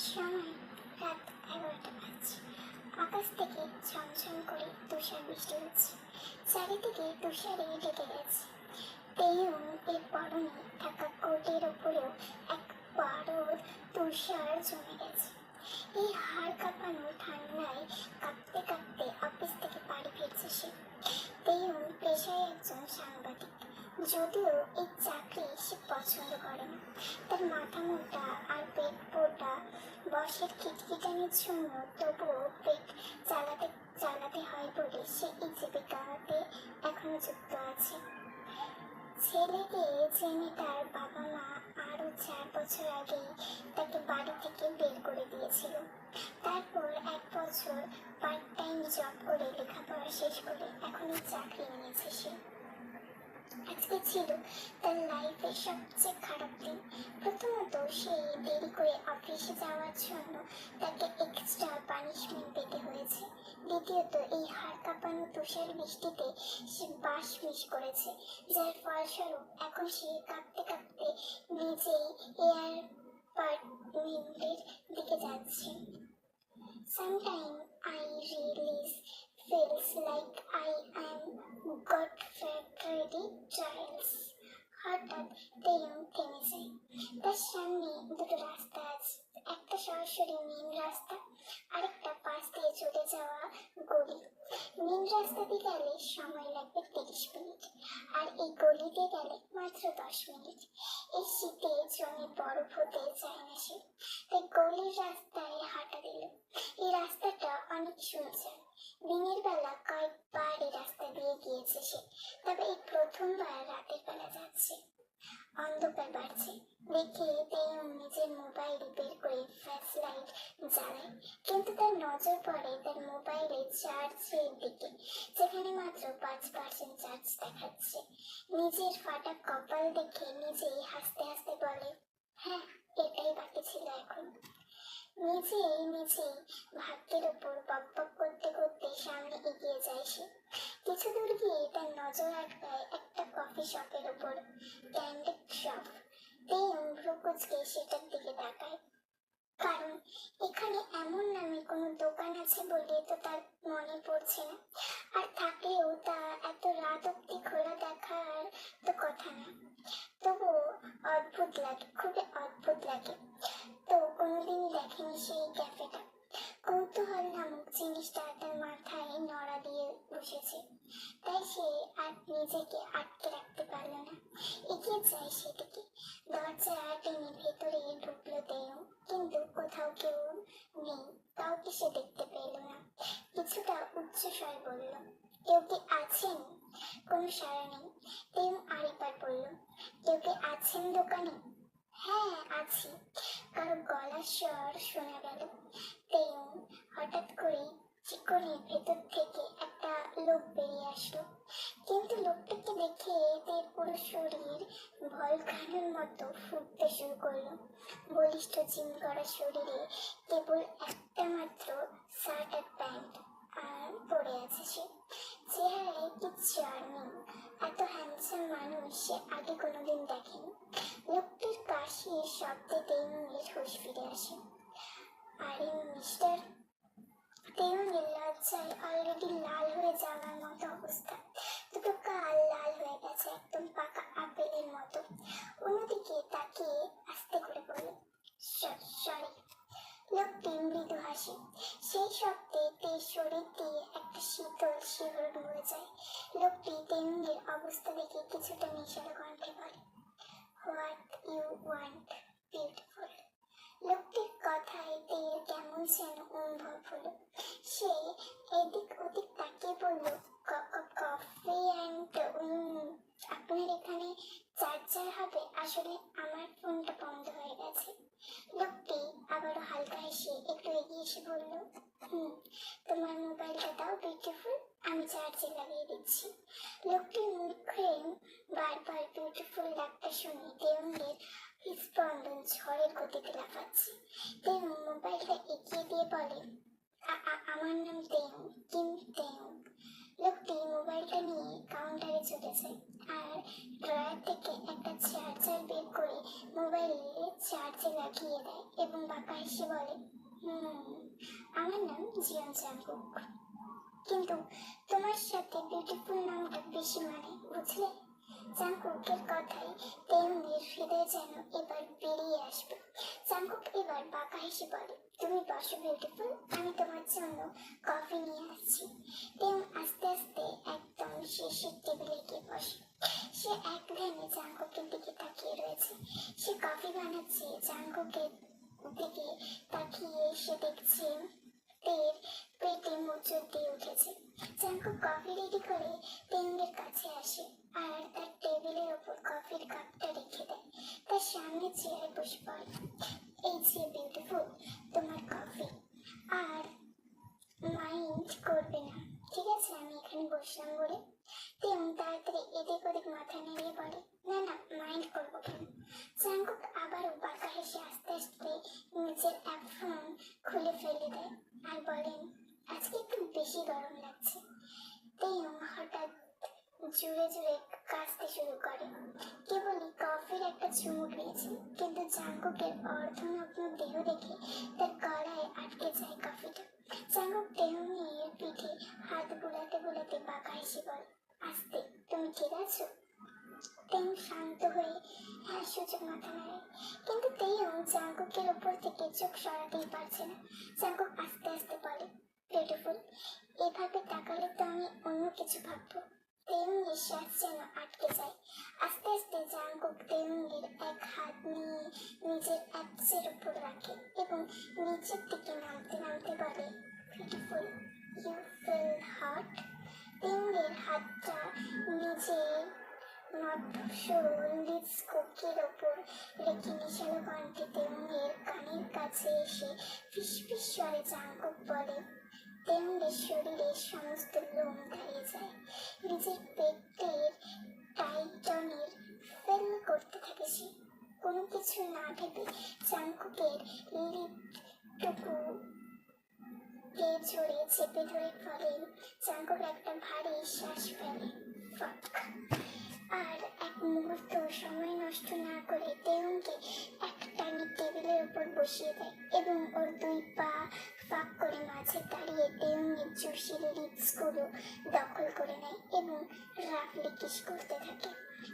সময় রাত 11টা বাজছে। আকাশ থেকে ঝমঝম করে তুষার বৃষ্টি হচ্ছে। চারিদিকে তুষারে ঢেকে গেছে। তেয়ং এর পরনে থাকা কোটের ওপরেও এক পারদ তুষার জমে গেছে। এই হাড় কাঁপানো ঠান্ডায় কাঁপতে কাঁপতে অফিস থেকে বাড়ি ফিরছে সে। তেয়ং পেশায় একজন সাংবাদিক, যদিও এই চাকরি সে পছন্দ করে না। তার মাথা মোটা আর পেট পোটা বসের খিটখিটানির জন্য তবুও পেট চালাতে চালাতে হয় বলে সে এই জীবিকাতে এখনো যুক্ত আছে। ছেলেকে জেনে তার বাবা মা আরো 4 বছর আগেই তাকে বাড়ি থেকে বের করে দিয়েছিল। তারপর 1 বছর পার্ট টাইম জব করে লেখাপড়া শেষ করে এখন এই চাকরি নিয়েছে সে। আজকে ছিল তার লাইফের সবচেয়ে খারাপ দিন। প্রথমত সে দেরি করে অফিসে যাওয়ার জন্য তাকে এক্সট্রা পানিশমেন্ট পেতে হয়েছে। দ্বিতীয়ত এই হাড় কাঁপানো তুষার বৃষ্টিতে সে বাস মিস করেছে, যার ফলস্বরূপ এখন সে কাঁপতে কাঁপতে নিজেই এয়ারপার্টমেন্টের দিকে যাচ্ছে। Sometimes I really feels like I am got February trials. হঠাৎ তেয়ং থেমে যায়। তার সামনে দুটো রাস্তা আছে, একটা সরাসরি মেন রাস্তা, আরেকটা পাশ দিয়ে চলে যাওয়া গলি। মেন রাস্তা দিয়ে গেলে সময় লাগবে 30 মিনিট, আর এই গলি দিয়ে গেলে মাত্র 10 মিনিট। এই শীতে জমি বরফ হতে চায় না সে, তাই গলির রাস্তায় হাঁটা দিল। এই রাস্তাটা অনেক সুন্দর। দিনের বেলা কয়েকবার এই রাস্তা দিয়ে গিয়েছে সে, তবে এই প্রথমবার রাতের বেলা যাচ্ছে। অন্ধকার বাড়ছে দেখে তেয়ং নিজের মোবাইল বের করে ফ্ল্যাশ লাইট জ্বালায়, কিন্তু তার নজর পড়ে তার মোবাইলে চার্জের দিকে, যেখানে মাত্র 5% চার্জ দেখাচ্ছে। নিজের ফাটা কপাল দেখে নিজেই হাসতে হাসতে বলে, হ্যাঁ, এটাই বাকি ছিল এখন। নিজেই ভাগ্যের ওপর বকবক করতে করতে সামনে এগিয়ে যায় সে। কিছু দূর গিয়ে তার নজর আটকায় একটা কফি শপের ওপর, ক্যান্ডেড শপ। তেয়ং ভ্রু কুঁচকে সেটার দিকে তাকায়, কারণ এখানে এমন নামে কোনো দোকান আছে বলে তো তার মনে পড়ছে না, আর থাকলেও তা এত রাত অব্দি খোলা দেখার তো কথা না। তবুও অদ্ভুত লাগে, খুবই অদ্ভুত লাগে। তো কোনোদিনই দেখেনি সেই ক্যাফেটা। কৌতূহল নামক জিনিসটা তার মাথায় নড়া দিয়ে বসেছে, তাই সে আর নিজেকে আটকে রাখতে পারল না। এগিয়ে যায় সেদিকে। দরজা টেনে ভেতরে ঢুকলো তেয়ং, কিন্তু কোথাও কেউ নেই, কাউকে সে দেখতে পেল না। কিছুটা উচ্চস্বর বলল, কেউ কি আছেন? কোনো সাড়া নেই। তেয়ং আরেকবার বলল, কেউ কি আছেন দোকানে? হ্যাঁ, আছি, কারো গলার স্বর শোনা গেল। তেয়ং হঠাৎ করে চিকনের ভেতর থেকে একটা লোক বেরিয়ে আসলো, কিন্তু লোকটাকে দেখে এদের পুরো শরীর ভলকানোর মতো ফুটতে শুরু করলো। বলিষ্ঠ জিম করা শরীরে কেবল একটা মাত্র শার্ট আর প্যান্ট আর পরে আছে সে। চেহারায় কিচ্ছু আর নেই। এত হ্যান্ডসাম মানুষ সে আগে কোনোদিন দেখেনি। লোকটির কাশির শব্দে তেয়ংয়ের হুঁশ ফিরে আসে। আরে মিস্টার। তেয়ংয়ের লজ্জায় অলরেডি লাল হয়ে যাওয়ার মতো অবস্থা। দুটো গাল লাল হয়ে গেছে, একদম পাকা আপেলের মতো। অন্যদিকে তাকিয়ে আস্তে করে বলল, সরি। লোকটি মৃদু হাসে, সেই শব্দে তের শরীর দিয়ে একটা শীতল শিহরণ বয়ে যায়। লোকটি তেয়ংয়ের অবস্থা দেখে কিছুটা মিশালো কণ্ঠে বলে, হোয়াট ইউ ওয়ান্ট বিউটিফুল। লোকটির কথায় তের কেমন যেন অনুভব হলো। সে এদিক ওদিক তাকিয়ে বলল, কফি অ্যান্ড আপনার এখানে চার্জার হবে? আসলে আমার ফোনটা বন্ধ হয়ে গেছে। লোকটি আবারও হালকা হেসে একটু এগিয়ে এসে বলল, তোমার মোবাইলটা দাও বিউটিফুল, আমি চার্জে লাগিয়ে দিচ্ছি। লোকটির মুখে বারবার বিউটিফুল ডাকটা শুনে তেয়ংয়ের স্পন্দন ঝড়ের গতিতে লাফাচ্ছে। তেয়ং মোবাইলটা এগিয়ে দিয়ে বলে, আমার নাম তেয়ং, কিম তেয়ং। লোকটি মোবাইলটা নিয়ে কাউন্টারে চলে যায় আর ড্রয়ার থেকে একটা চার্জার বের করে মোবাইলে চার্জে লাগিয়ে তাকিয়ে দেয় এবং বাঁকা হেসে বলে, আমার নাম জিয়ন জাঙ্কুক, কিন্তু তোমার সাথে বিউটিফুল নামটা বেশি মানে, বুঝলে? জাঙ্কুকের কথায় তেমনির হৃদয় যেন এবার বেরিয়ে আসবে। জাঙ্কুক এবার বাঁকা হেসে বলে, তুমি বসো বিউটিফুল, আমি তোমার জন্য কফি নিয়ে আসছি। তেম আস্তে আস্তে একদম শেষের টেবিলে গিয়ে বসে। সে এক ধ্যানে জাঙ্কুকের দিকে তাকিয়ে রয়েছে। সে কফি বানাচ্ছে। জাঙ্কুকের দিকে তাকিয়ে সে দেখছে তের পেটে মোচড় দিয়ে উঠেছে। জাঙ্কুক কফি রেডি করে তেঙ্গের কাছে আসে আর তার টেবিলের ওপর কফির কাপটা রেখে দেয়। তার সামনে চেয়ারে বসে পড়ে। এই যে বিউটিফুল, তোমার কফি। আর মাইন্ড করবে না, ঠিক আছে? আমি এখানে বসলাম বলে। তেম তাড়াতাড়ি এদিক ওদিক মাথা নেড়িয়ে বলে, না না, মাইন্ড করবো কেন? জাঙ্কুক আবারও বাঁকা হেসে আস্তে আস্তে নিজের অ্যাপ্রন খুলে ফেলে দেয় আর বলেন, আজকে একটু বেশি গরম লাগছে। তেম হঠাৎ জুড়ে জুড়ে কাশতে শুরু করে। কেবলই কফির একটা চুমুক নিয়েছে, কিন্তু জাঙ্কুকের অর্ধনগ্ন দেহ দেখে তার গলায় আটকে যায় কফিটা। জাঙ্কুক তেহমির পিঠে হাত বুলাতে বুলাতে বাঁকা হেসে বলে, আস্তে, তুমি ঠিক আছো? তেম শান্ত হয়ে হ্যাঁ সূচক মাথা নাড়ে, কিন্তু তেও জাঙ্কুকের উপর থেকে চোখ সরাতেই পারছে না। জাঙ্কুক আস্তে আস্তে বলে, বিউটিফুল, এভাবে তাকালে তো আমি অন্য কিছু ভাববো। তেমনির শ্বাস যেন আটকে যায়। আস্তে আস্তে জাঙ্কুক তেমনির এক হাত নিয়ে নিজের অ্যাপসের উপর রাখে এবং নিচের দিকে নামতে নামতে বলে, বিউটিফুল, ইউ ফিল হট। তেমনির হাতটা নিজের নটসল লিপস কোকের ওপর রেখে নিশালো কণ্ঠে তেমনির কানের কাছে এসে ফিসফিস স্বরে জাঙ্কুক বলে, তেমনির শরীরে সমস্ত লোম দাঁড়িয়ে যায়। নিজের পেটের টাইটনের ফেল করতে থাকে সে। কোনো কিছু না ভেবে জাঙ্কুকের লিপটুকু জোরে চেপে ধরে ফলে জাঙ্কুক একটা ভারী শ্বাস ফেলে। আর এক মুহূর্ত সময় নষ্ট না করে তেউনকে একটানে টেবিলের উপর বসিয়ে দেয় এবং ওর দুই পা ফাঁক করে মাঝে দাঁড়িয়ে তেউনের জুসির লিপসগুলো দখল করে নেয় এবং রাফলি কিস করতে থাকে।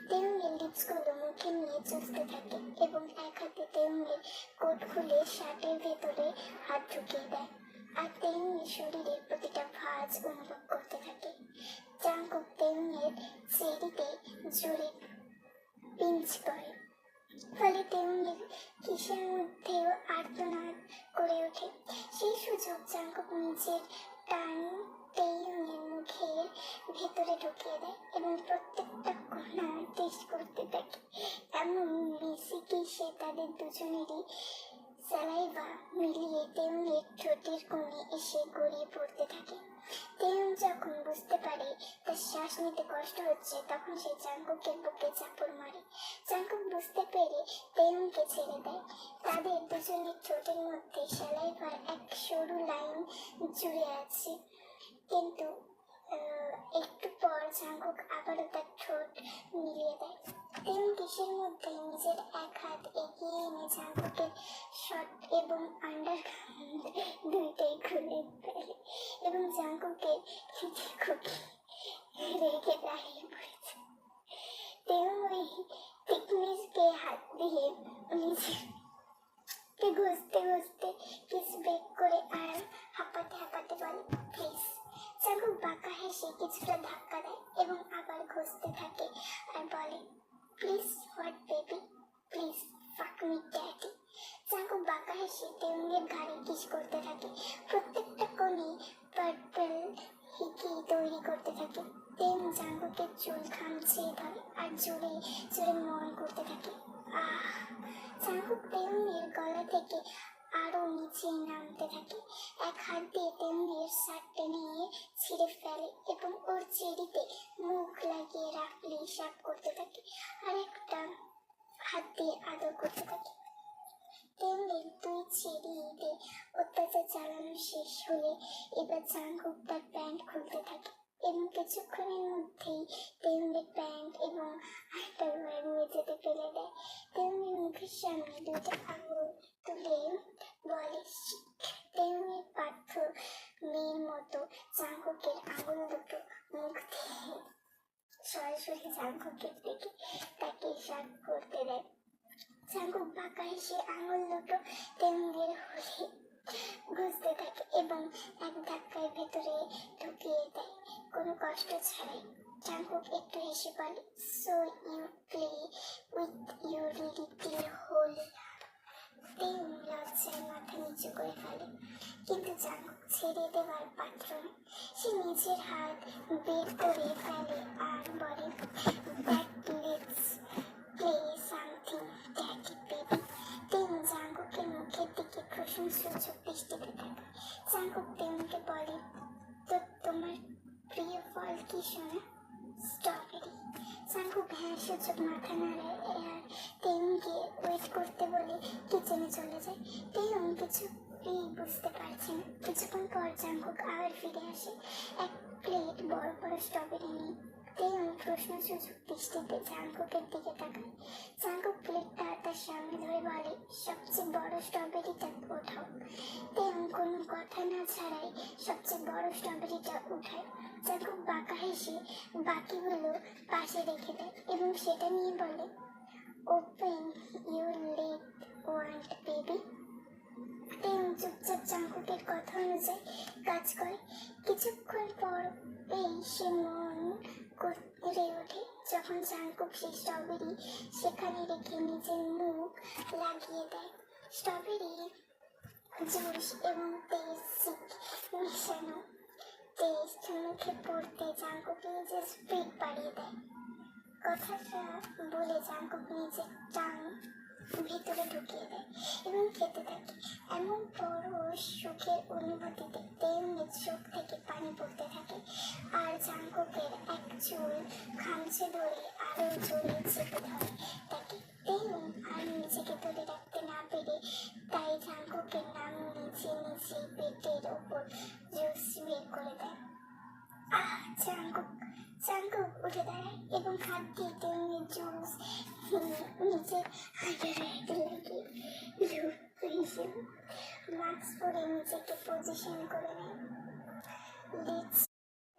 তেউনের লিপসগুলো মুখে নিয়ে চুষতে থাকে এবং এক হাতে তেউনের কোট খুলে শার্টের ভেতরে হাত ঢুকিয়ে দেয় আর তেউনের শরীরের প্রতিটা ভাঁজ অনুভব করতে থাকে। জাঙ্কুক তেউনের চেরিতে জোরে পিঞ্চ করে, ফলে তেউনের কিসের মধ্যেও আর্তনাদ করে ওঠে। সেই সুযোগ জাঙ্কুক নিজের টান তেউনের মুখের ভেতরে ঢুকিয়ে দেয় এবং প্রত্যেকটা কণা টেস্ট করতে থাকে। এমন বেশি কি সে তাদের দুজনেরই সালাইভা মিলিয়ে তেউনের ঠোঁটের কোণে এসে গড়িয়ে পড়তে থাকে। তেউন যখন বুঝতে পারে তার শ্বাস নিতে কষ্ট হচ্ছে, তখন সে জাঙ্কুকের বুকে চাপড় মারে। জাঙ্কুক বুঝতে পেরে তেউনকে ছেড়ে দেয়। তাদের দুজনের ঠোঁটের মধ্যে সালাইভার এক সরু লাইন জুড়ে আছে, কিন্তু একটু পর জাঙ্কুক আবারও তার ঠোঁট মিলিয়ে দেয়। তেউন কিসের মধ্যে নিজের এক হাত এগিয়ে এনে জাঙ্কুকের শর্ট এবং আন্ডারগার্মেন্ট দুইটাই খুলে ফেলে এবং জাঙ্কুকের খুকি রেখে দাঁড়িয়ে পড়েছে। তেউন ওই টিকমিসকে হাত দিয়ে নিজেকে ঘষতে ঘষতে কিস ব্রেক করে আর হাঁপাতে হাঁপাতে বলে, প্লিজ। জাঙ্কুক বাঁকা হেসে কিছুটা ধাক্কা দেয় এবং আবার ঘষতে থাকে আর বলে, প্লিজ হোয়াট বেবি, প্লিজ ফাক মি ড্যাডি। জাঙ্কুক বাঁকা হেসে তেউনের ঘাড়ে কিস করতে থাকে। প্রত্যেকটা কোণে পার্পল হিকি তৈরি করতে থাকে। তেম জাঙ্কুকের চুল খামচে ধরে আর জোরে জোরে মন করতে থাকে। জাঙ্কুক তেউনের গলা থেকে আরো নিচে নামতে থাকে। এক হাত দিয়ে তেউনের শার্ট টেনে ছিঁড়ে ফেলে এবং ওর চেরিতে মুখ লাগিয়ে রাফলি সাপ করতে থাকে আর একটা হাত দিয়ে আদর করতে থাকে। তেউনের দুই চেরিতে অত্যাচার চালানো শেষ হলে এবার জাঙ্কুক তার প্যান্ট খুলতে থাকে এবং কিছুক্ষণের মধ্যেই তেউনের প্যান্ট এবং আন্ডারওয়্যার মেঝেতে ফেলে দেয়। তেউনের মুখের সামনে দুইটা আঙুল বলে বলে তেমনের পার্থ মেয়ের মতো জাঙ্কুকের আঙুল দুটো মুখ দিয়ে সরাসরি জাঙ্কুকের দিকে তাকে ইশারা করতে দেয়। জাঙ্কুক বাঁকা হেসে আঙুল দুটো তেমনের হলে ঘুষতে থাকে এবং এক ধাক্কায় ভেতরে ঢুকিয়ে দেয় কোনো কষ্ট ছাড়াই। জাঙ্কুক একটু হেসে বলে, so you play with your little hole. তেম লজ্জায় মাথা নিচু করে ফেলে, কিন্তু জাঙ্কুক ছেড়ে দেওয়ার পাত্র নয়। সে নিজের হাত বের করে ফেলে আর বলে, that let's play something daddy baby. তেম জাঙ্কুকের মুখের দিকে প্রশংসূচক দৃষ্টিতে থাকে। জাঙ্কুক তেমকে বলে, তো তোমার প্রিয় ফল কি শোনা? স্ট্রবেরি। জাঙ্কুক হ্যাঁ সূচক মাথা নাড়ায় আর তেমকে ওয়েট করতে বলে কিচেনে চলে যায়। তেম কিছুই বুঝতে পারছে না। কিছুক্ষণ পর জাঙ্কুক আবার ফিরে আসে এক প্লেট বড় বড় স্ট্রবেরি নিয়ে। তেম প্রশ্নসূচক দৃষ্টিতে জাঙ্কুকের দিকে তাকায়। জাঙ্কুক প্লেটটা তার সামনে ধরে বলে, সবচেয়ে বড় স্ট্রবেরিটা ওঠাও। তেম কোনো কথা না ছাড়াই সবচেয়ে বড় স্ট্রবেরিটা উঠায়। জাঙ্কুক বাঁকা হেসে বাকিগুলো পাশে রেখে দেয় এবং সেটা নিয়ে বলে, open your leg want baby. তেম চুপচাপ জাঙ্কুকের কথা অনুযায়ী কাজ করে। কিছুক্ষণ পর সে মন করে ওঠে যখন জাঙ্কুক সেই স্ট্রবেরি সেখানে রেখে নিজের মুখ লাগিয়ে দেয়। স্ট্রবেরি জুস এবং টেস্ট মিশানো টেস্ট মুখে পড়তে জাঙ্কুক নিজের স্পিড বাড়িয়ে দেয়। কথাটা বলে জাঙ্কুক নিজের টাং ভেতরে ঢুকিয়ে দেয় এবং খেতে থাকে। এমন বড় সুখের অনুভূতিতে তেমনি চোখ থেকে পানি পড়তে থাকে আর জাঙ্কুকের এক চুল খামচে ধরে আরো জোরে চেপে ধরে তাকে। তেম আর নিজেকে ধরে রাখতে না পেরে তাই জাঙ্কুকের নাম নিচে নিচে পেটের ওপর জুস বের করে দেয়। জাঙ্কুক উঠে দাঁড়ায় এবং হাত দিয়ে তেমনের জুস নিজের হাতের লাগিয়ে হিসেবে মাস্ক পরে নিজেকে পজিশন করে নেয়। Let's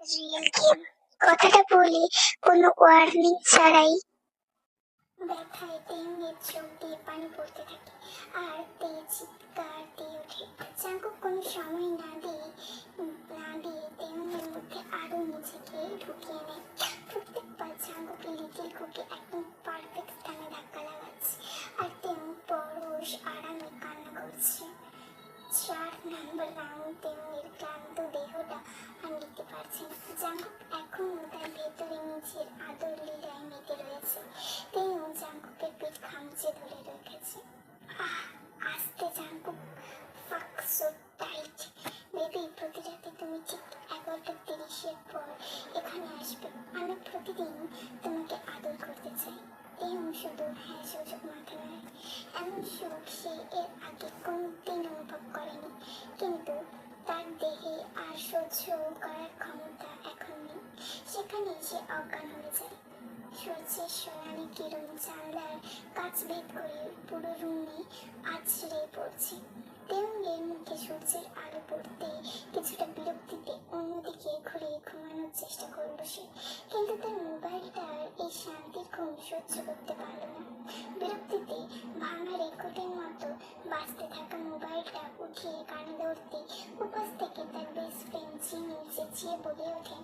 real game. কথাটা বলে কোনো ওয়ার্নিং ছাড়াই ব্যথায় তেমনের চোখ দিয়ে পানি পড়তে থাকে আর চিৎকার দিয়ে ওঠে। জাঙ্কুক কোনো সময় না দিয়ে তেমনের মধ্যে আরো নিজেকে ঢুকিয়ে নেয়। প্রত্যেকবার জাঙ্কুকের লিটিল কুকি একদম পারফেক্ট স্থানে ধাক্কা লাগাচ্ছে আর তেম পরশ আরামে কান্না করছে। 4 নম্বর রাউন্ড তেমনের ক্লান্ত দেহটা আর নিতে পারছে না। জাঙ্কুক এখনো তার ভেতরে নিজের আদর লীলায় মেতে রয়েছে। তেম জাঙ্কুকের পিঠ খামচে ধরে রেখেছে। আস্তে জাঙ্কুক, ফাক সো টাইট। বেবি, প্রতি রাতে তুমি ঠিক 11:30 পর এখানে আসবে। আমি প্রতিদিন তোমাকে আদর করতে চাই। তেম শুধু হ্যাঁ সূচক মাথা নাড়ায়। এমন সুখ সে এর আগে কোনদিন অনুভব করেনি, কিন্তু তার দেহে আর সহ্য করার ক্ষমতা এখন নেই। সেখানে সে অজ্ঞান হয়ে যায়। সূর্যের সোনালি কিরণ জানলার কাঁচ ভেদ করে পুরো রুমে আছড়ে পড়ছে। তেমনের মুখে সূর্যের আলো পড়তে কিছুটা বিরক্তিতে অন্যদিকে ঘুরে ঘুমানোর চেষ্টা করল সে, কিন্তু তার মোবাইলটার এই শান্তির ঘুম সহ্য করতে পারল না। বিরক্তিতে ভাঙা রেকর্ডের মতো বাজতে থাকা মোবাইলটা উঠিয়ে কানে ধরতে উপাস থেকে তার বেস্ট ফ্রেন্ড জিমি চেঁচিয়ে বলে ওঠে,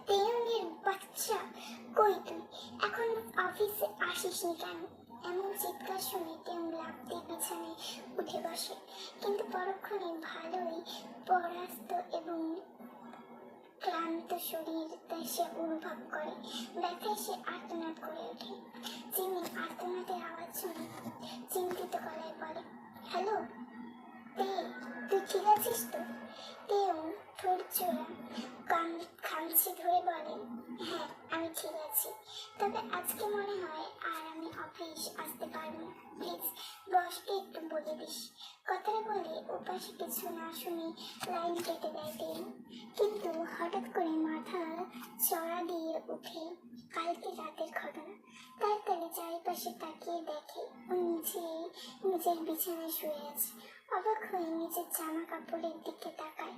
তেমনের বাচ্চা, কই তুই? এখন অফিসে আসিসনি কেন? এমন চিৎকার শুনে তেম লাফ দিয়ে বিছানায় উঠে বসে, কিন্তু পরক্ষণে ভালোই পরাস্ত এবং ক্লান্ত শরীর সে অনুভব করে। ব্যথায় সে আর্তনাদ করে ওঠে। জিমি আর্তনাদের আওয়াজ শুনে চিন্তিত গলায় বলে, হ্যালো তুই ঠিক আছিস তো? তেও ঠোঁট জোড়া খামচে ধরে বলে, হ্যাঁ আমি ঠিক আছি, তবে আজকে মনে হয় আর আমি অফিস আসতে পারবো না। প্লিজ বসকে একটু বলে দিস। কথাটা বলে ওপাশে কিছু না শুনে লাইন কেটে দেয় তেল, কিন্তু হঠাৎ করে মাথা চড়া দিয়ে উঠে কালকে রাতের ঘটনা। তাড়াতাড়ি চারিপাশে তাকিয়ে দেখে ও নিজের নিজের বিছানায় শুয়ে আছে। অবাক হয়ে নিজের জামা কাপড়ের দিকে তাকায়,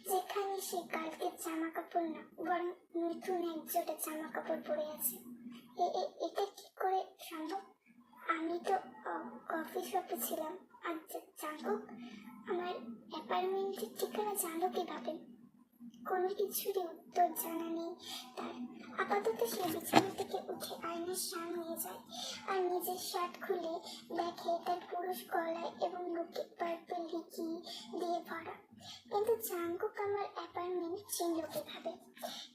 যেখানে সে কালকের জামা কাপড় না, বরং নতুন এক জোড়া জামা কাপড় পরে আছে। এটা কি করে সম্ভব? আমি তো কফি শপে ছিলাম। আর জাঙ্কুক আমার অ্যাপার্টমেন্টের ঠিকানা জানলো কিভাবে? কোনো কিছুরই উত্তর জানা নেই তার। আপাতত সে বিছানা থেকে উঠে আয়নার সামনে যায় আর নিজের শার্ট খুলে দেখে তার পুরুষ গলায় এবং বুকে পার্পল হিকি দিয়ে ভরা। কিন্তু জাঙ্কুক আমার অ্যাপার্টমেন্ট চিনল কিভাবে?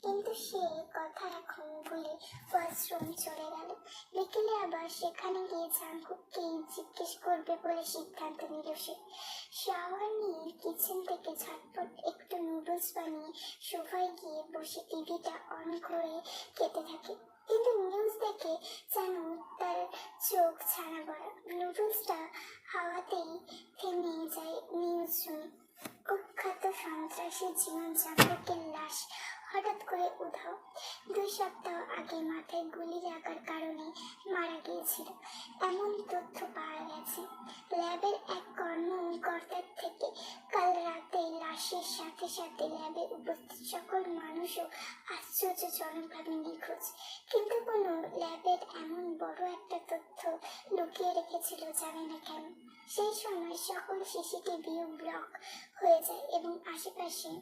কিন্তু সে কথা এখন ভুলে ওয়াশরুম চলে গেল। বিকেলে আবার সেখানে গিয়ে জাঙ্কুককে জিজ্ঞেস করবে বলে সিদ্ধান্ত নিল সে। শাওয়ার নিয়ে কিচেন থেকে ঝটপট একটু নুডলস বানিয়ে সোফায় গিয়ে বসে টিভিটা অন করে খেতে থাকে। কিন্তু নিউজ দেখে যেন তার চোখ ছানা পড়া। নুডলসটা হাওয়াতেই থেমে যায় নিউজ শুনে। কুখ্যাত সন্ত্রাসী জীবন জাঙ্কুকের লাশ হঠাৎ করে উধাও। 2 সপ্তাহ আগে মাথায় গুলি লাগার কারণে মারা গিয়েছিল, এমন তথ্য পাওয়া গেছে। ল্যাবের এক কর্মকর্তার থেকে কাল রাতে লাশের সাথে সাথে ল্যাবে উপস্থিত সকল মানুষও আশ্চর্যজনকভাবে নিখোঁজ। কিন্তু কোনো ল্যাবের এমন বড় একটা তথ্য লুকিয়ে রেখেছিল, জানে না কেন। সেই সময় সকল সিসিটিভিও ব্লক হয়ে যায় এবং আশেপাশে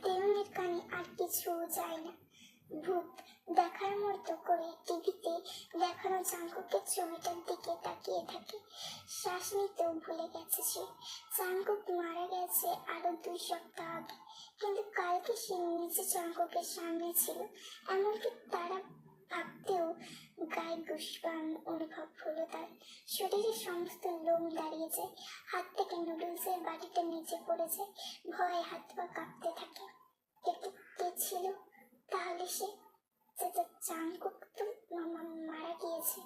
দেউলের কানে আর কিছু যায় না। ভূত দেখার মতো করে টিভিতে দেখানো জাঙ্কুকের ছবিটার দিকে তাকিয়ে থাকে। শ্বাস নিতেও ভুলে গেছে সে। জাঙ্কুক মারা গেছে আরো 2 সপ্তাহ আগে, কিন্তু কালকে সে নিজে জাঙ্কুকের সামনে ছিল। এমনকি তারা ভাবতেও গায়ে গুশবান অনুভব হলো তার। শরীরের সমস্ত লোম দাঁড়িয়ে যায়, হাত থেকে নুডলসের বাটিটা নিচে পড়ে যায়, ভয়ে হাত পা কাঁপতে থাকে। কে ছিল তাহলে সে? জাঙ্কুক তো মারা গিয়েছে।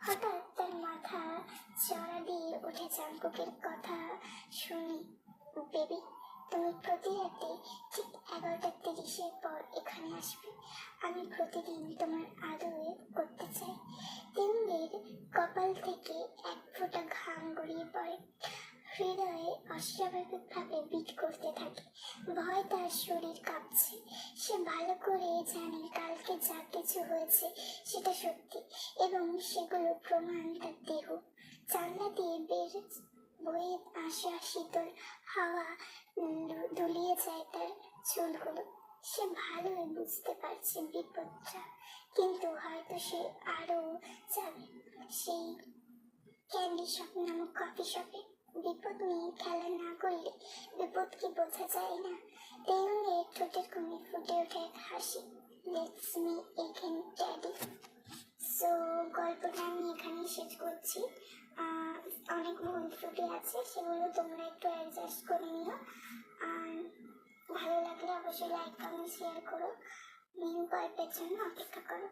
হঠাৎ তার মাথা চড়া দিয়ে ওঠে জাঙ্কুকের কথা শুনে। বেবি, তুমি প্রতি রাতে ঠিক 11:30 পর এখানে আসবে। আমি প্রতিদিন তোমার আদর করতে চাই। তিন্নির কপাল থেকে এক ফোঁটা ঘাম গড়িয়ে পড়ে। হৃদয়ে অস্বাভাবিকভাবে বিট করতে থাকে। ভয় তার শরীর কাঁপছে। সে ভালো করে জানে কালকে যা কিছু হয়েছে সেটা সত্যি, এবং সেগুলো প্রমাণ তার দেহ। জানলা দিয়ে বয়ে আসা শীতল হাওয়া দুলিয়ে যায় তার চুলগুলো। সে ভালোই বুঝতে পারছে বিপদটা, কিন্তু হয়তো সে আরো যাবে সেই ক্যান্ডি শপ নামক কফি শপে। বিপদ নিয়ে খেলা না করলে বিপদ কি বোঝা যায় না? তেউলের ঠোঁটের কোণে ফুটে ওঠে এক হাসি। Let's me again daddy. So গল্পটা আমি এখানেই শেষ করছি। অনেক ভুল ত্রুটি আছে, সেগুলো তোমরা একটু অ্যাডজাস্ট করে নিও। আর ভালো লাগলে অবশ্যই লাইক কমেন্ট শেয়ার করো। নিউ গল্পের জন্য অপেক্ষা করো।